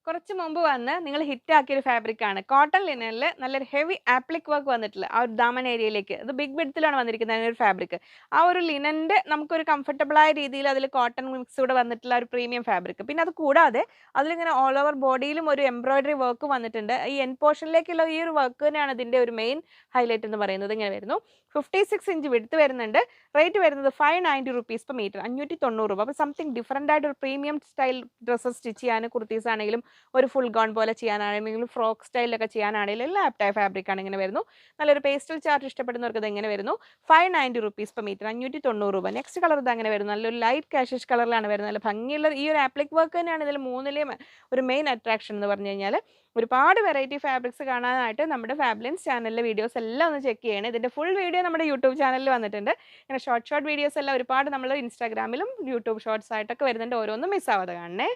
കുറച്ച് മുമ്പ് വന്ന് നിങ്ങൾ ഹിറ്റാക്കിയ ഒരു ഫാബ്രിക്കാണ്. കോട്ടൺ ലിനനിൽ നല്ലൊരു ഹെവി ആപ്ലിക് വർക്ക് വന്നിട്ടുള്ള ആ ഒരു ദാമൻ ഏരിയയിലേക്ക് അത് ബിഗ് വിഡ്ത്തിലാണ് വന്നിരിക്കുന്നത് ആ ഒരു ഫാബ്രിക്. ആ ഒരു ലിനന്റെ നമുക്കൊരു കംഫർട്ടബിൾ ആയ രീതിയിൽ അതിൽ കോട്ടൺ മിക്സ് കൂടെ വന്നിട്ടുള്ള ഒരു പ്രീമിയം ഫാബ്രിക്. പിന്നെ അത് കൂടാതെ അതിലിങ്ങനെ ഓൾ ഓവർ ബോഡിയിലും ഒരു എംബ്രോയിഡറി വർക്ക് വന്നിട്ടുണ്ട്. ഈ എൻഡ് പോർഷനിലേക്കുള്ള ഈ ഒരു വർക്ക് തന്നെയാണ് ഇതിന്റെ ഒരു മെയിൻ ഹൈലൈറ്റ് എന്ന് പറയുന്നത്. ഇങ്ങനെ വരുന്നു. 56 ഇഞ്ച് വിഡ്ത്ത് വരുന്നുണ്ട്. റേറ്റ് വരുന്നത് 590 റുപ്പീസ് പെർ മീറ്റർ, 590 രൂപ. അപ്പോൾ സംതിങ് ഡിഫറൻ്റ് ആയിട്ട് ഒരു പ്രീമിയം സ്റ്റൈൽ ഡ്രസ്സസ് സ്റ്റിച്ച് ചെയ്യാൻ, കുർത്തീസ് ആണെങ്കിലും ഒരു ഫുൾ ഗൗൺ പോലെ ചെയ്യാനാണെങ്കിലും ഫ്രോക്ക് സ്റ്റൈലൊക്കെ ചെയ്യാനാണെങ്കിലും എല്ലാം ആപ്റ്റായ ഫാബ്രിക്കാണ്. ഇങ്ങനെ വരുന്നു. നല്ലൊരു പേസ്റ്റൽ ചാർട്ട് ഇഷ്ടപ്പെടുന്നവർക്ക് ഇത് എങ്ങനെ വരുന്നു 590 റുപ്പീസ് പെർ മീറ്റർ, 590 രൂപ. നെക്സ്റ്റ് കളർ ഇത് അങ്ങനെ വരുന്നു. നല്ലൊരു ലൈറ്റ് കാഷിഷ് കളറിലാണ് വരുന്നത്. നല്ല ഭംഗിയുള്ള ഈ ഒരു ആപ്ലിക് വർക്ക് തന്നെയാണ് ഇതിൽ മൂന്നിലെയും ഒരു മെയിൻ അട്രാക്ഷൻ എന്ന് പറഞ്ഞു കഴിഞ്ഞാൽ. ഒരുപാട് വെറൈറ്റി ഫാബ്രിക്സ് കാണാനായിട്ട് നമ്മുടെ ഫാബ്ലിൻസ് ചാനലിലെ വീഡിയോസ് എല്ലാം ഒന്ന് ചെക്ക് ചെയ്യണം. ഇതിന്റെ ഫുൾ വീഡിയോ നമ്മുടെ യൂട്യൂബ് ചാനലിൽ വന്നിട്ടുണ്ട്. ഇങ്ങനെ ഷോർട്ട് വീഡിയോസ് എല്ലാം ഒരുപാട് നമ്മൾ ഇൻസ്റ്റാഗ്രാമിലും യൂട്യൂബ് ഷോർട്സ് ആയിട്ടൊക്കെ വരുന്നുണ്ട്. ഓരോന്നും മിസ് ആവാതെ കാണണേ.